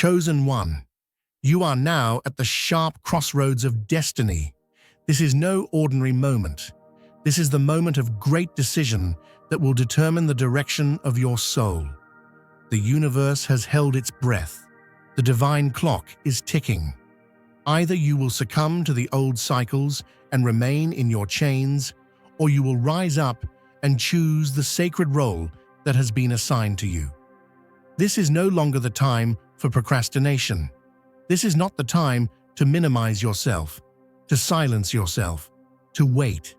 chosen one. You are now at the sharp crossroads of destiny. This is no ordinary moment. This is the moment of great decision that will determine the direction of your soul. The universe has held its breath. The divine clock is ticking. Either you will succumb to the old cycles and remain in your chains, or you will rise up and choose the sacred role that has been assigned to you. This is no longer the time for procrastination. This is not the time to minimize yourself, to silence yourself, to wait.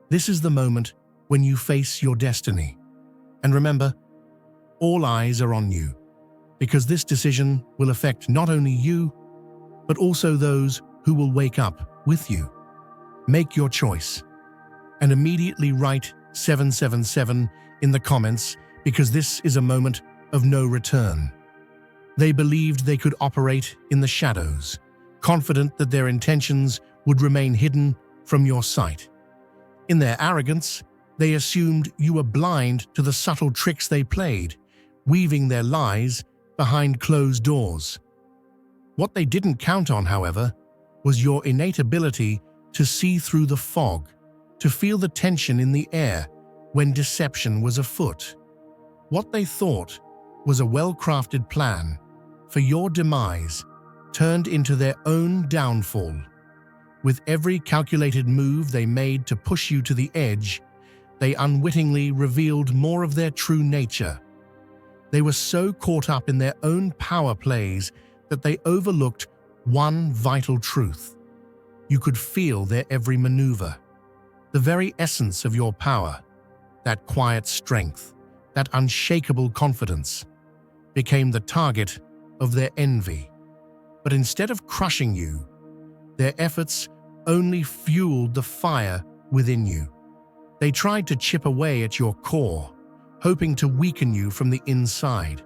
This is the moment when you face your destiny. And remember, all eyes are on you, because this decision will affect not only you, but also those who will wake up with you. Make your choice, and immediately write 777 in the comments, because this is a moment of no return. They believed they could operate in the shadows, confident that their intentions would remain hidden from your sight. In their arrogance, they assumed you were blind to the subtle tricks they played, weaving their lies behind closed doors. What they didn't count on, however, was your innate ability to see through the fog, to feel the tension in the air when deception was afoot. What they thought was a well-crafted plan for your demise turned into their own downfall. With every calculated move they made to push you to the edge, they unwittingly revealed more of their true nature. They were so caught up in their own power plays that they overlooked one vital truth. You could feel their every maneuver. The very essence of your power, that quiet strength, that unshakable confidence, became the target of their envy. But instead of crushing you, their efforts only fueled the fire within you. They tried to chip away at your core, hoping to weaken you from the inside.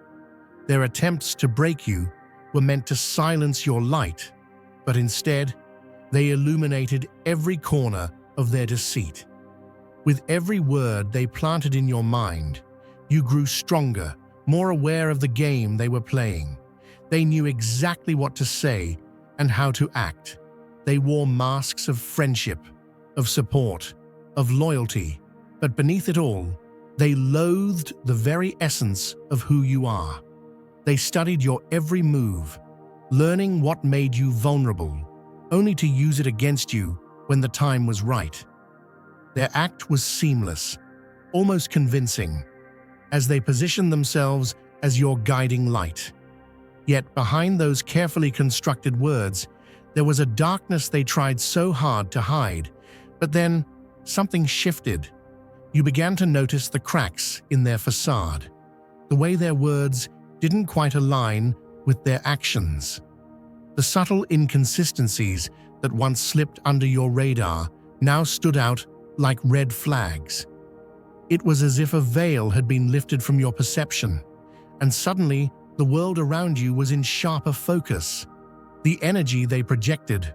Their attempts to break you were meant to silence your light, but instead, they illuminated every corner of their deceit. With every word they planted in your mind, you grew stronger, more aware of the game they were playing. They knew exactly what to say and how to act. They wore masks of friendship, of support, of loyalty, but beneath it all, they loathed the very essence of who you are. They studied your every move, learning what made you vulnerable, only to use it against you when the time was right. Their act was seamless, almost convincing, as they positioned themselves as your guiding light. Yet behind those carefully constructed words, there was a darkness they tried so hard to hide. But then, something shifted. You began to notice the cracks in their facade, the way their words didn't quite align with their actions. The subtle inconsistencies that once slipped under your radar now stood out like red flags. It was as if a veil had been lifted from your perception, and suddenly the world around you was in sharper focus. The energy they projected,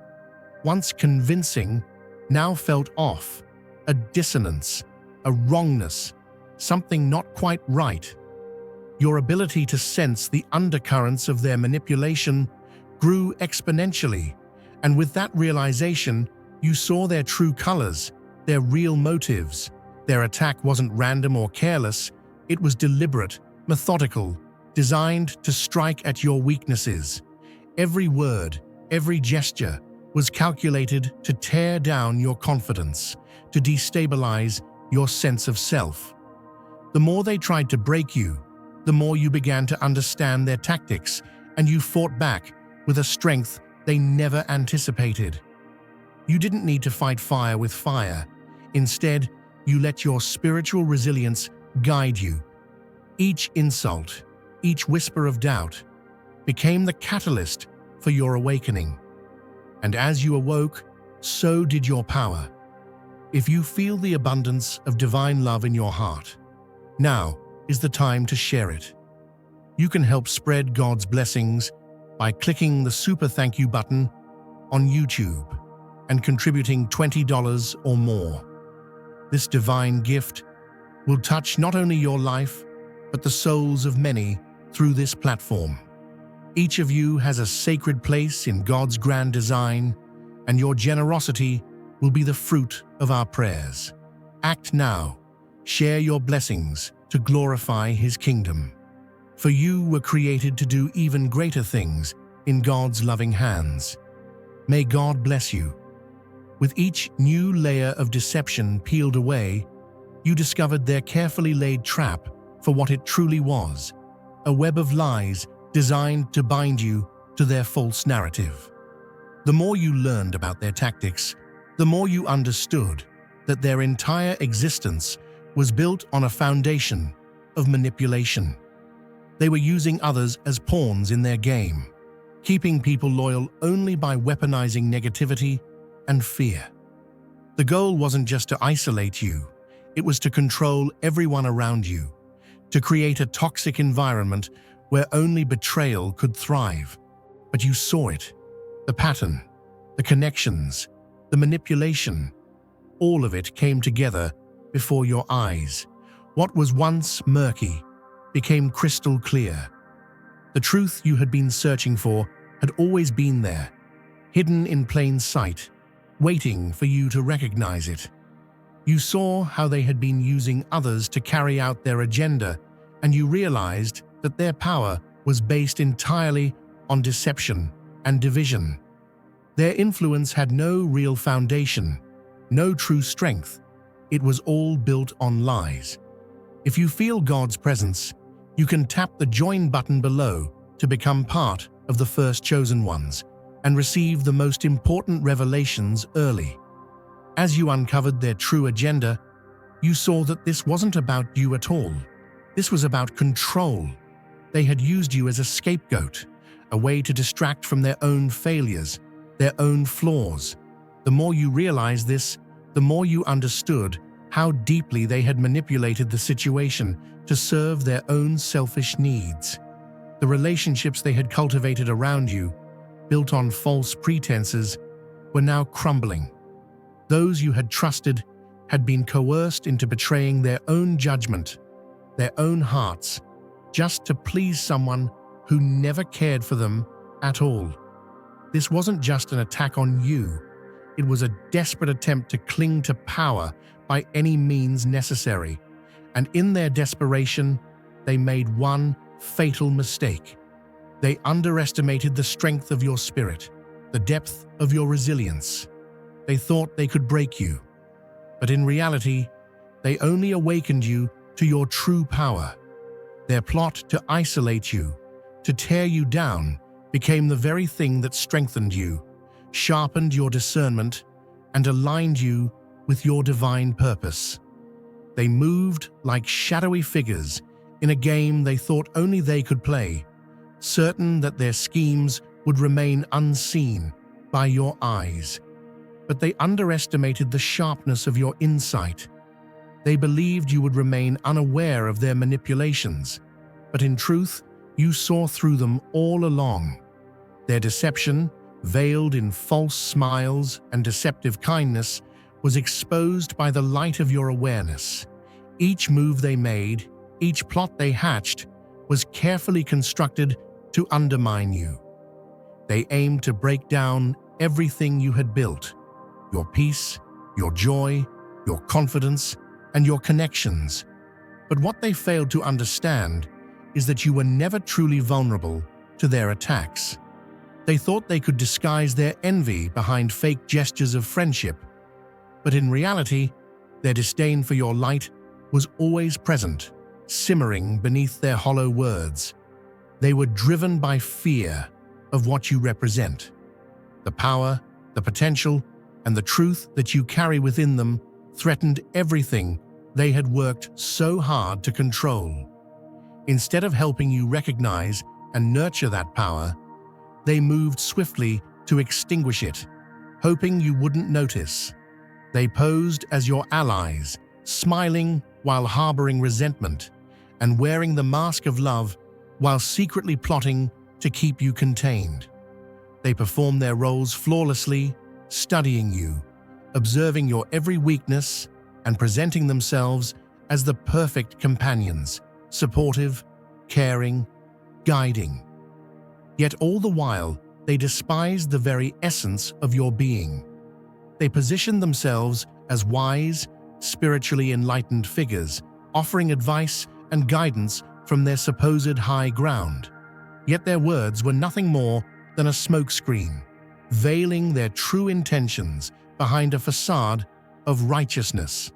once convincing, now felt off, a dissonance, a wrongness, something not quite right. Your ability to sense the undercurrents of their manipulation grew exponentially, and with that realization, you saw their true colors, their real motives. Their attack wasn't random or careless, it was deliberate, methodical, designed to strike at your weaknesses. Every word, every gesture was calculated to tear down your confidence, to destabilize your sense of self. The more they tried to break you, the more you began to understand their tactics, and you fought back with a strength they never anticipated. You didn't need to fight fire with fire. Instead, you let your spiritual resilience guide you. Each insult, each whisper of doubt, became the catalyst for your awakening. And as you awoke, so did your power. If you feel the abundance of divine love in your heart, now is the time to share it. You can help spread God's blessings by clicking the super thank you button on YouTube and contributing $20 or more. This divine gift will touch not only your life, but the souls of many through this platform. Each of you has a sacred place in God's grand design, and your generosity will be the fruit of our prayers. Act now. Share your blessings to glorify His kingdom. For you were created to do even greater things in God's loving hands. May God bless you. With each new layer of deception peeled away, you discovered their carefully laid trap for what it truly was, a web of lies designed to bind you to their false narrative. The more you learned about their tactics, the more you understood that their entire existence was built on a foundation of manipulation. They were using others as pawns in their game, keeping people loyal only by weaponizing negativity and fear. The goal wasn't just to isolate you, it was to control everyone around you, to create a toxic environment where only betrayal could thrive. But you saw it, the pattern, the connections, the manipulation. All of it came together before your eyes. What was once murky became crystal clear. The truth you had been searching for had always been there, hidden in plain sight, waiting for you to recognize it. You saw how they had been using others to carry out their agenda, and you realized that their power was based entirely on deception and division. Their influence had no real foundation, no true strength. It was all built on lies. If you feel God's presence, you can tap the join button below to become part of the first chosen ones and receive the most important revelations early. As you uncovered their true agenda, you saw that this wasn't about you at all. This was about control. They had used you as a scapegoat, a way to distract from their own failures, their own flaws. The more you realized this, the more you understood how deeply they had manipulated the situation to serve their own selfish needs. The relationships they had cultivated around you, built on false pretenses, were now crumbling. Those you had trusted had been coerced into betraying their own judgment, their own hearts, just to please someone who never cared for them at all. This wasn't just an attack on you. It was a desperate attempt to cling to power by any means necessary. And in their desperation, they made one fatal mistake. They underestimated the strength of your spirit, the depth of your resilience. They thought they could break you. But in reality, they only awakened you to your true power. Their plot to isolate you, to tear you down, became the very thing that strengthened you, sharpened your discernment, and aligned you with your divine purpose. They moved like shadowy figures in a game they thought only they could play, certain that their schemes would remain unseen by your eyes. But they underestimated the sharpness of your insight. They believed you would remain unaware of their manipulations, but in truth, you saw through them all along. Their deception, veiled in false smiles and deceptive kindness, was exposed by the light of your awareness. Each move they made, each plot they hatched, was carefully constructed to undermine you. They aimed to break down everything you had built: your peace, your joy, your confidence, and your connections. But what they failed to understand is that you were never truly vulnerable to their attacks. They thought they could disguise their envy behind fake gestures of friendship, but in reality, their disdain for your light was always present, simmering beneath their hollow words. They were driven by fear of what you represent. The power, the potential, and the truth that you carry within them threatened everything they had worked so hard to control. Instead of helping you recognize and nurture that power, they moved swiftly to extinguish it, hoping you wouldn't notice. They posed as your allies, smiling while harboring resentment, and wearing the mask of love while secretly plotting to keep you contained. They performed their roles flawlessly, studying you, observing your every weakness, and presenting themselves as the perfect companions, supportive, caring, guiding. Yet all the while, they despised the very essence of your being. They positioned themselves as wise, spiritually enlightened figures, offering advice and guidance from their supposed high ground. Yet their words were nothing more than a smokescreen, veiling their true intentions behind a facade of righteousness.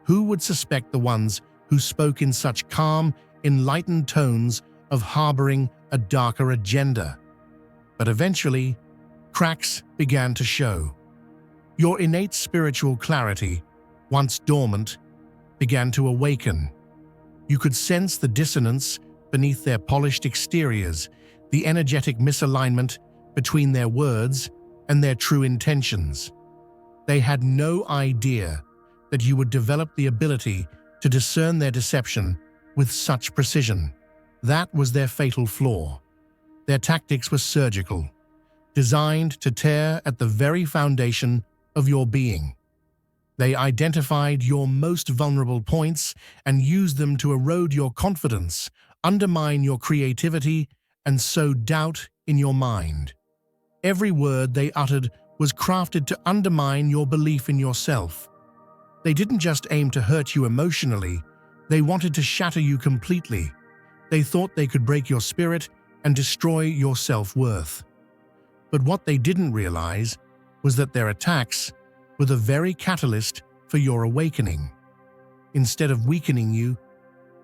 Who would suspect the ones who spoke in such calm, enlightened tones of harboring a darker agenda? But eventually, cracks began to show. Your innate spiritual clarity, once dormant, began to awaken. You could sense the dissonance beneath their polished exteriors, the energetic misalignment between their words and their true intentions. They had no idea that you would develop the ability to discern their deception with such precision. That was their fatal flaw. Their tactics were surgical, designed to tear at the very foundation of your being. They identified your most vulnerable points and used them to erode your confidence, undermine your creativity, and sow doubt in your mind. Every word they uttered was crafted to undermine your belief in yourself. They didn't just aim to hurt you emotionally, they wanted to shatter you completely. They thought they could break your spirit and destroy your self-worth. But what they didn't realize was that their attacks were the very catalyst for your awakening. Instead of weakening you,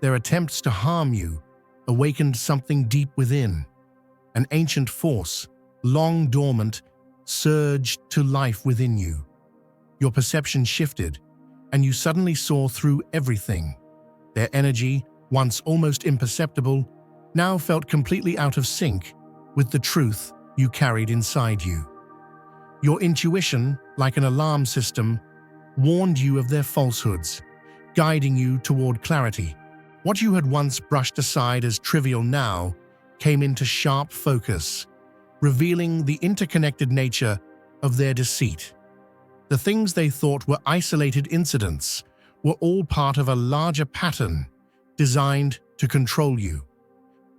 their attempts to harm you awakened something deep within. An ancient force, long dormant, surged to life within you. Your perception shifted, and you suddenly saw through everything. Their energy, once almost imperceptible, now felt completely out of sync with the truth you carried inside you. Your intuition, like an alarm system, warned you of their falsehoods, guiding you toward clarity. What you had once brushed aside as trivial now came into sharp focus, revealing the interconnected nature of their deceit. The things they thought were isolated incidents were all part of a larger pattern designed to control you.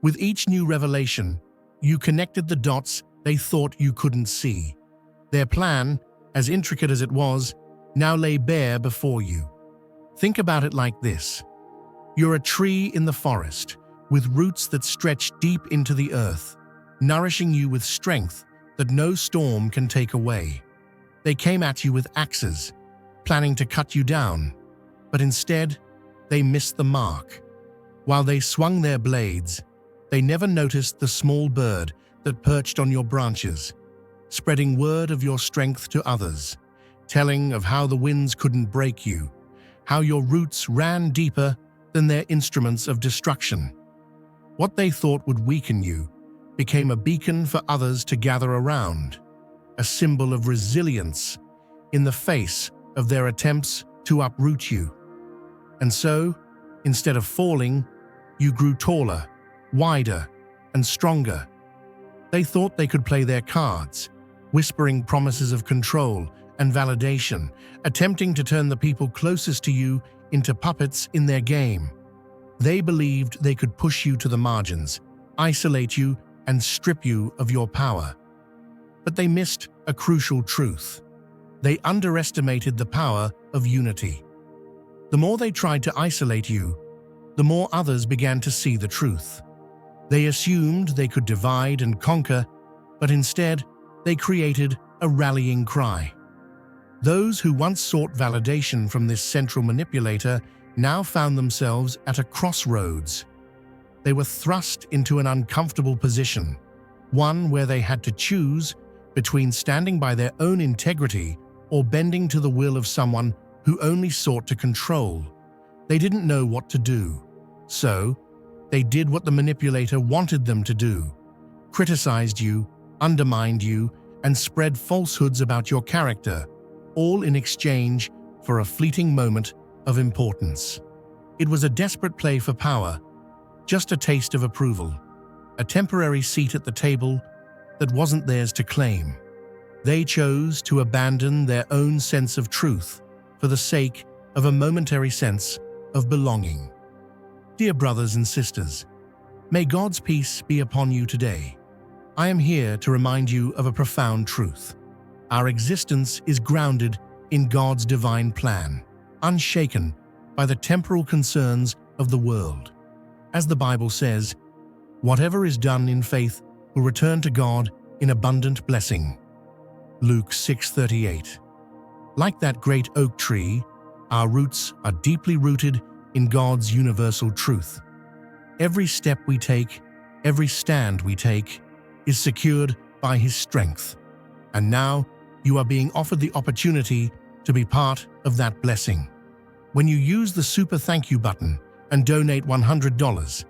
With each new revelation, you connected the dots they thought you couldn't see. Their plan, as intricate as it was, now lay bare before you. Think about it like this. You're a tree in the forest, with roots that stretch deep into the earth, nourishing you with strength that no storm can take away. They came at you with axes, planning to cut you down, but instead, they missed the mark. While they swung their blades, they never noticed the small bird that perched on your branches, spreading word of your strength to others, telling of how the winds couldn't break you, how your roots ran deeper than their instruments of destruction. What they thought would weaken you became a beacon for others to gather around, a symbol of resilience in the face of their attempts to uproot you. And so, instead of falling, you grew taller, wider, and stronger. They thought they could play their cards, whispering promises of control and validation, attempting to turn the people closest to you into puppets in their game. They believed they could push you to the margins, isolate you, and strip you of your power. But they missed a crucial truth. They underestimated the power of unity. The more they tried to isolate you, the more others began to see the truth. They assumed they could divide and conquer, but instead, they created a rallying cry. Those who once sought validation from this central manipulator now found themselves at a crossroads. They were thrust into an uncomfortable position, one where they had to choose between standing by their own integrity or bending to the will of someone who only sought to control. They didn't know what to do, so they did what the manipulator wanted them to do: criticized you, undermined you, and spread falsehoods about your character, all in exchange for a fleeting moment of importance. It was a desperate play for power, just a taste of approval, a temporary seat at the table that wasn't theirs to claim. They chose to abandon their own sense of truth for the sake of a momentary sense of belonging. Dear brothers and sisters, may God's peace be upon you today. I am here to remind you of a profound truth. Our existence is grounded in God's divine plan, unshaken by the temporal concerns of the world. As the Bible says, whatever is done in faith will return to God in abundant blessing. Luke 6:38. Like that great oak tree, our roots are deeply rooted in God's universal truth. Every step we take, every stand we take, is secured by His strength. And now you are being offered the opportunity to be part of that blessing. When you use the Super Thank You button and donate $100,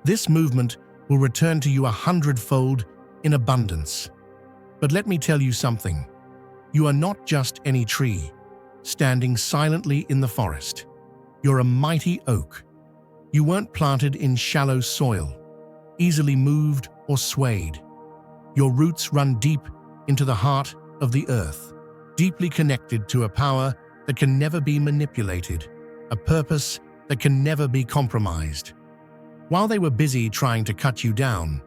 this movement will return to you 100-fold in abundance. But let me tell you something. You are not just any tree, standing silently in the forest. You're a mighty oak. You weren't planted in shallow soil, easily moved or swayed. Your roots run deep into the heart of the earth, deeply connected to a power that can never be manipulated, a purpose that can never be compromised. While they were busy trying to cut you down,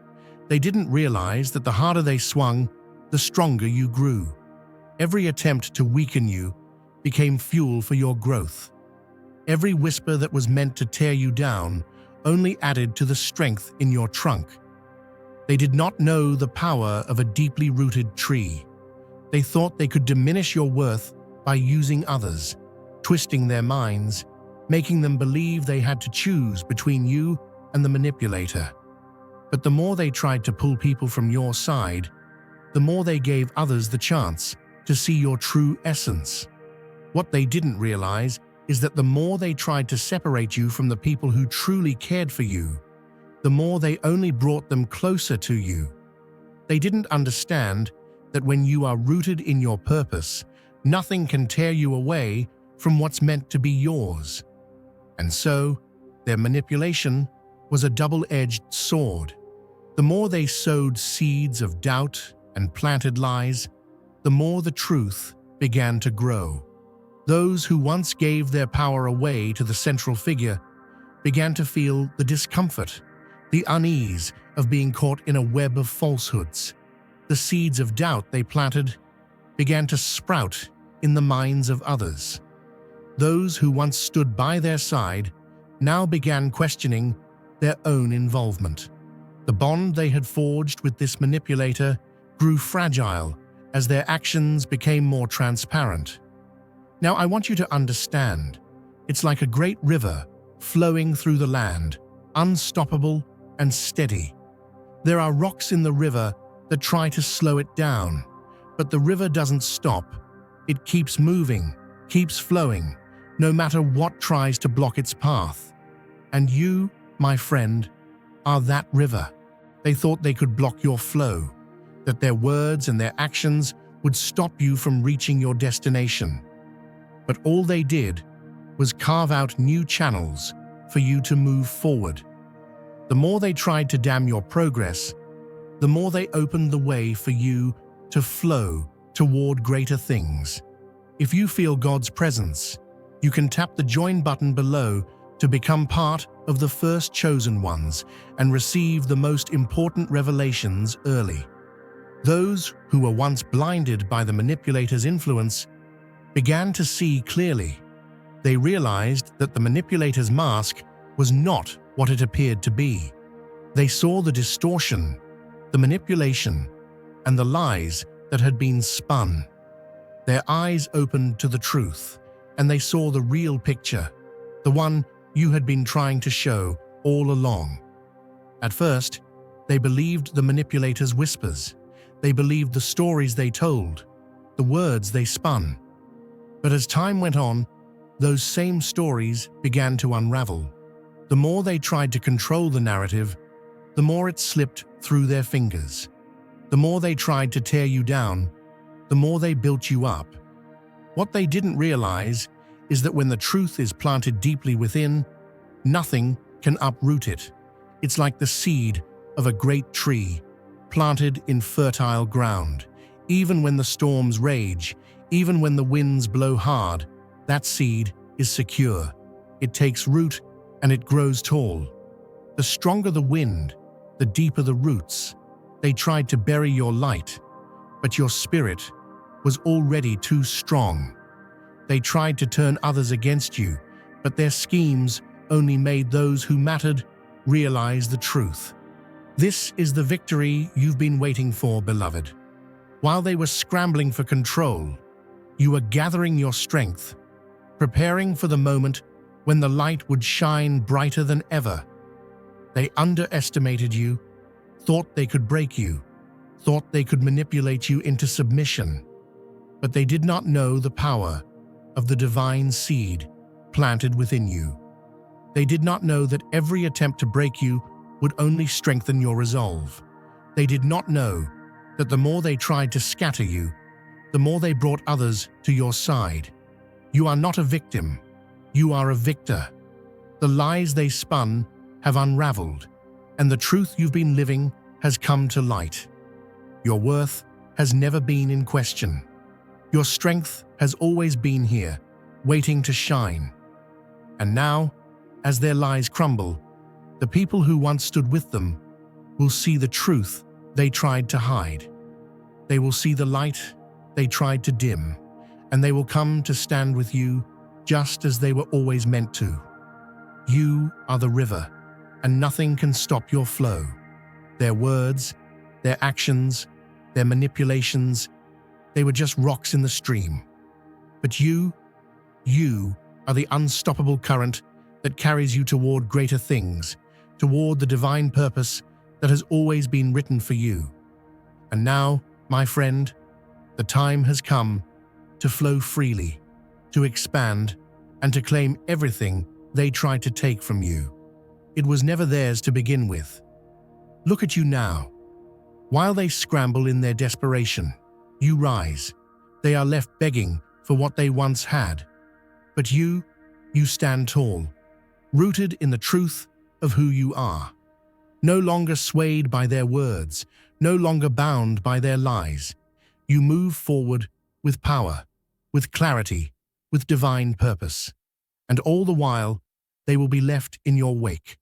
they didn't realize that the harder they swung, the stronger you grew. Every attempt to weaken you became fuel for your growth. Every whisper that was meant to tear you down only added to the strength in your trunk. They did not know the power of a deeply rooted tree. They thought they could diminish your worth by using others, twisting their minds, making them believe they had to choose between you and the manipulator. But the more they tried to pull people from your side, the more they gave others the chance to see your true essence. What they didn't realize is that the more they tried to separate you from the people who truly cared for you, the more they only brought them closer to you. They didn't understand that when you are rooted in your purpose, nothing can tear you away from what's meant to be yours. And so, their manipulation was a double-edged sword. The more they sowed seeds of doubt and planted lies, the more the truth began to grow. Those who once gave their power away to the central figure began to feel the discomfort, the unease of being caught in a web of falsehoods. The seeds of doubt they planted began to sprout in the minds of others. Those who once stood by their side now began questioning their own involvement. The bond they had forged with this manipulator grew fragile as their actions became more transparent. Now, I want you to understand, it's like a great river flowing through the land, unstoppable and steady. There are rocks in the river that try to slow it down, but the river doesn't stop. It keeps moving, keeps flowing, no matter what tries to block its path. And you, my friend, are that river. They thought they could block your flow, that their words and their actions would stop you from reaching your destination. But all they did was carve out new channels for you to move forward. The more they tried to dam your progress, the more they opened the way for you to flow toward greater things. If you feel God's presence, you can tap the join button below to become part of the first chosen ones and receive the most important revelations early. Those who were once blinded by the manipulator's influence began to see clearly. They realized that the manipulator's mask was not what it appeared to be. They saw the distortion, the manipulation, and the lies that had been spun. Their eyes opened to the truth, and they saw the real picture, the one you had been trying to show all along. At first, they believed the manipulator's whispers. They believed the stories they told, the words they spun. But as time went on, those same stories began to unravel. The more they tried to control the narrative, the more it slipped through their fingers. The more they tried to tear you down, the more they built you up. What they didn't realize is that when the truth is planted deeply within, nothing can uproot it. It's like the seed of a great tree, planted in fertile ground. Even when the storms rage, even when the winds blow hard, that seed is secure. It takes root and it grows tall. The stronger the wind, the deeper the roots. They tried to bury your light, but your spirit was already too strong. They tried to turn others against you, but their schemes only made those who mattered realize the truth. This is the victory you've been waiting for, beloved. While they were scrambling for control, you were gathering your strength, preparing for the moment when the light would shine brighter than ever. They underestimated you, thought they could break you, thought they could manipulate you into submission. But they did not know the power of the divine seed planted within you. They did not know that every attempt to break you would only strengthen your resolve. They did not know that the more they tried to scatter you, the more they brought others to your side. You are not a victim. You are a victor. The lies they spun have unraveled, and the truth you've been living has come to light. Your worth has never been in question. Your strength has always been here, waiting to shine. And now, as their lies crumble, the people who once stood with them will see the truth they tried to hide. They will see the light they tried to dim, and they will come to stand with you just as they were always meant to. You are the river, and nothing can stop your flow. Their words, their actions, their manipulations, they were just rocks in the stream. But you are the unstoppable current that carries you toward greater things, toward the divine purpose that has always been written for you. And now, my friend, the time has come to flow freely, to expand, and to claim everything they tried to take from you. It was never theirs to begin with. Look at you now. While they scramble in their desperation, you rise. They are left begging for what they once had. But you stand tall, rooted in the truth of who you are. No longer swayed by their words, no longer bound by their lies. You move forward with power, with clarity, with divine purpose. And all the while, they will be left in your wake,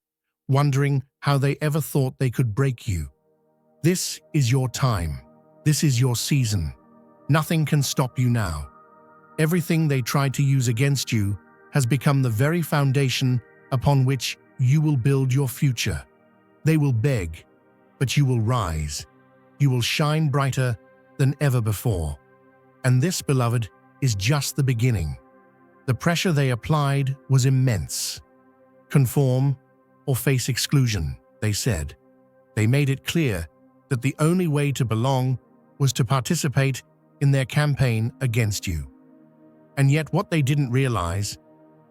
wondering how they ever thought they could break you. This is your time. This is your season. Nothing can stop you now. Everything they tried to use against you has become the very foundation upon which you will build your future. They will beg, but you will rise. You will shine brighter than ever before. And this, beloved, is just the beginning. The pressure they applied was immense. Conform or face exclusion, they said. They made it clear that the only way to belong was to participate in their campaign against you. And yet what they didn't realize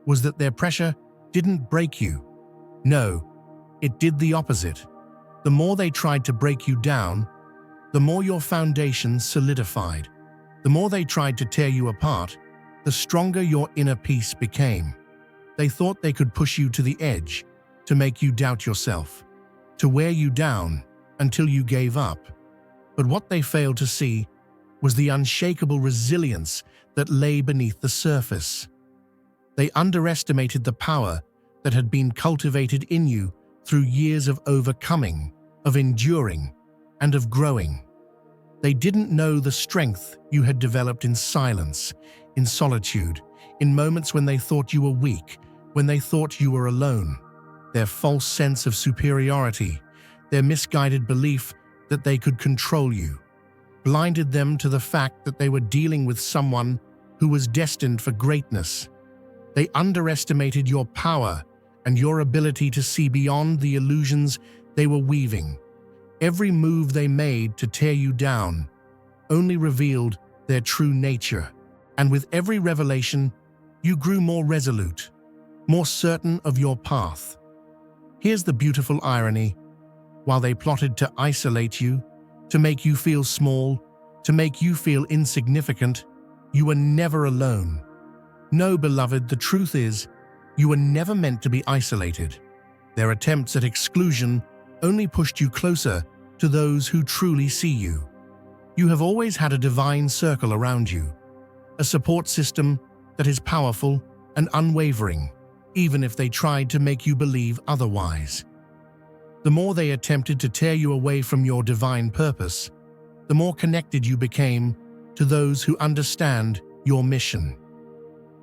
was that their pressure didn't break you. No, it did the opposite. The more they tried to break you down, the more your foundation solidified. The more they tried to tear you apart, the stronger your inner peace became. They thought they could push you to the edge, to make you doubt yourself, to wear you down until you gave up. But what they failed to see was the unshakable resilience that lay beneath the surface. They underestimated the power that had been cultivated in you through years of overcoming, of enduring, and of growing. They didn't know the strength you had developed in silence, in solitude, in moments when they thought you were weak, when they thought you were alone. Their false sense of superiority, their misguided belief that they could control you, blinded them to the fact that they were dealing with someone who was destined for greatness. They underestimated your power and your ability to see beyond the illusions they were weaving. Every move they made to tear you down only revealed their true nature. And with every revelation, you grew more resolute, more certain of your path. Here's the beautiful irony. While they plotted to isolate you, to make you feel small, to make you feel insignificant, you were never alone. No, beloved, the truth is, you were never meant to be isolated. Their attempts at exclusion only pushed you closer to those who truly see you. You have always had a divine circle around you, a support system that is powerful and unwavering, even if they tried to make you believe otherwise. The more they attempted to tear you away from your divine purpose, the more connected you became to those who understand your mission.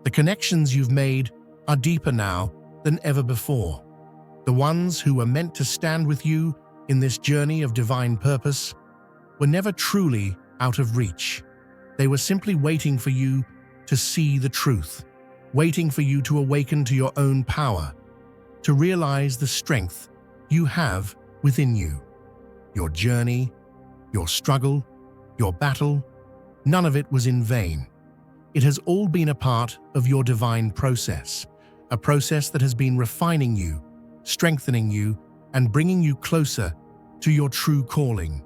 The connections you've made are deeper now than ever before. The ones who were meant to stand with you in this journey of divine purpose were never truly out of reach. They were simply waiting for you to see the truth, waiting for you to awaken to your own power, to realize the strength you have within you. Your journey, your struggle, your battle, none of it was in vain. It has all been a part of your divine process, a process that has been refining you, strengthening you, and bringing you closer to your true calling.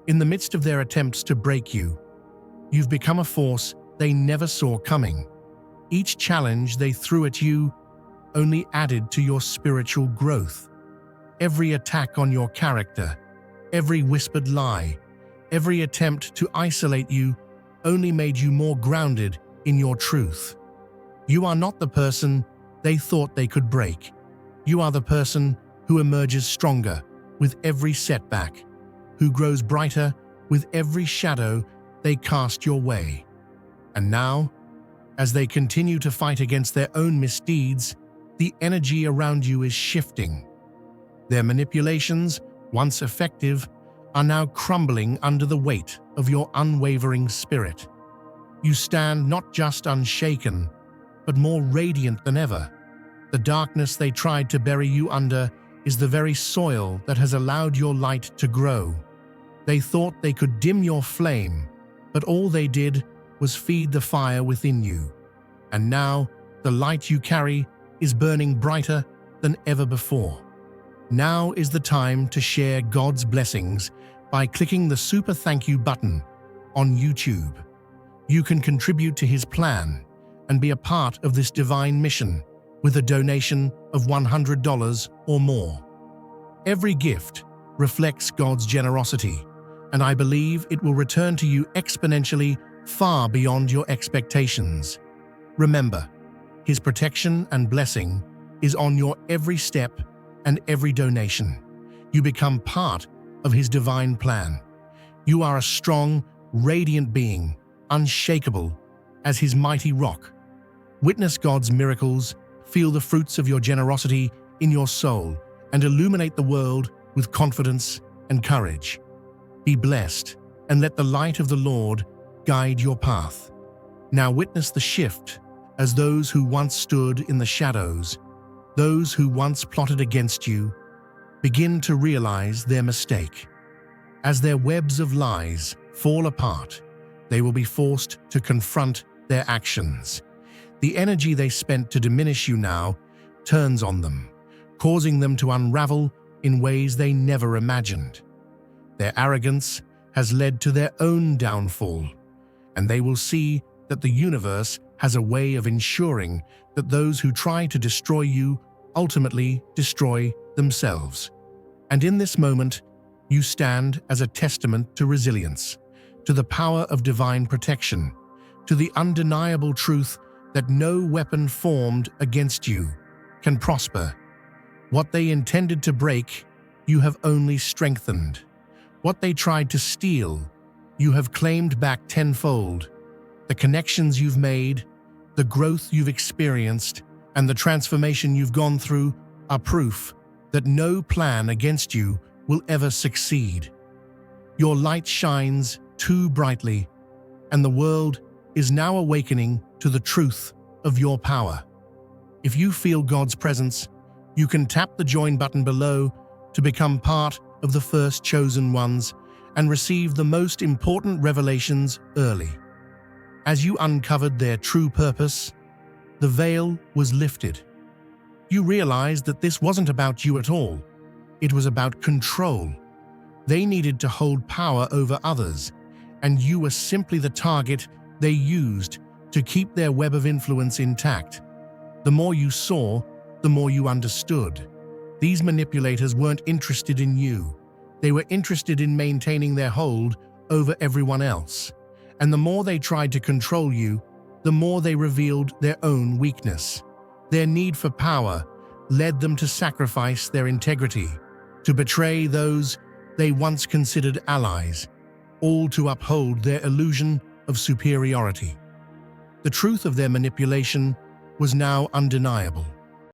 In the midst of their attempts to break you, you've become a force they never saw coming. Each challenge they threw at you only added to your spiritual growth. Every attack on your character, every whispered lie, every attempt to isolate you only made you more grounded in your truth. You are not the person they thought they could break. You are the person who emerges stronger with every setback, who grows brighter with every shadow they cast your way. And now, as they continue to fight against their own misdeeds, the energy around you is shifting. Their manipulations, once effective, are now crumbling under the weight of your unwavering spirit. You stand not just unshaken, but more radiant than ever. The darkness they tried to bury you under is the very soil that has allowed your light to grow. They thought they could dim your flame, but all they did was feed the fire within you. And now, the light you carry is burning brighter than ever before. Now is the time to share God's blessings by clicking the Super Thank You button on YouTube. You can contribute to His plan and be a part of this divine mission with a donation of $100 or more. Every gift reflects God's generosity, and I believe it will return to you exponentially far beyond your expectations. Remember, His protection and blessing is on your every step and every donation. You become part of His divine plan. You are a strong, radiant being, unshakable as His mighty rock. Witness God's miracles, feel the fruits of your generosity in your soul, and illuminate the world with confidence and courage. Be blessed, and let the light of the Lord guide your path. Now witness the shift as those who once stood in the shadows, those who once plotted against you, begin to realize their mistake. As their webs of lies fall apart, they will be forced to confront their actions. The energy they spent to diminish you now turns on them, causing them to unravel in ways they never imagined. Their arrogance has led to their own downfall, and they will see that the universe has a way of ensuring that those who try to destroy you ultimately destroy themselves. And in this moment, you stand as a testament to resilience, to the power of divine protection, to the undeniable truth that no weapon formed against you can prosper. What they intended to break, you have only strengthened. What they tried to steal, you have claimed back tenfold. The connections you've made, the growth you've experienced, and the transformation you've gone through are proof that no plan against you will ever succeed. Your light shines too brightly, and the world is now awakening to the truth of your power. If you feel God's presence, you can tap the join button below to become part of the first chosen ones and receive the most important revelations early. As you uncovered their true purpose, the veil was lifted. You realized that this wasn't about you at all. It was about control. They needed to hold power over others, and you were simply the target they used to keep their web of influence intact. The more you saw, the more you understood. These manipulators weren't interested in you. They were interested in maintaining their hold over everyone else. And the more they tried to control you, the more they revealed their own weakness. Their need for power led them to sacrifice their integrity, to to betray those they once considered allies, all to uphold their illusion of superiority. The truth of their manipulation was now undeniable.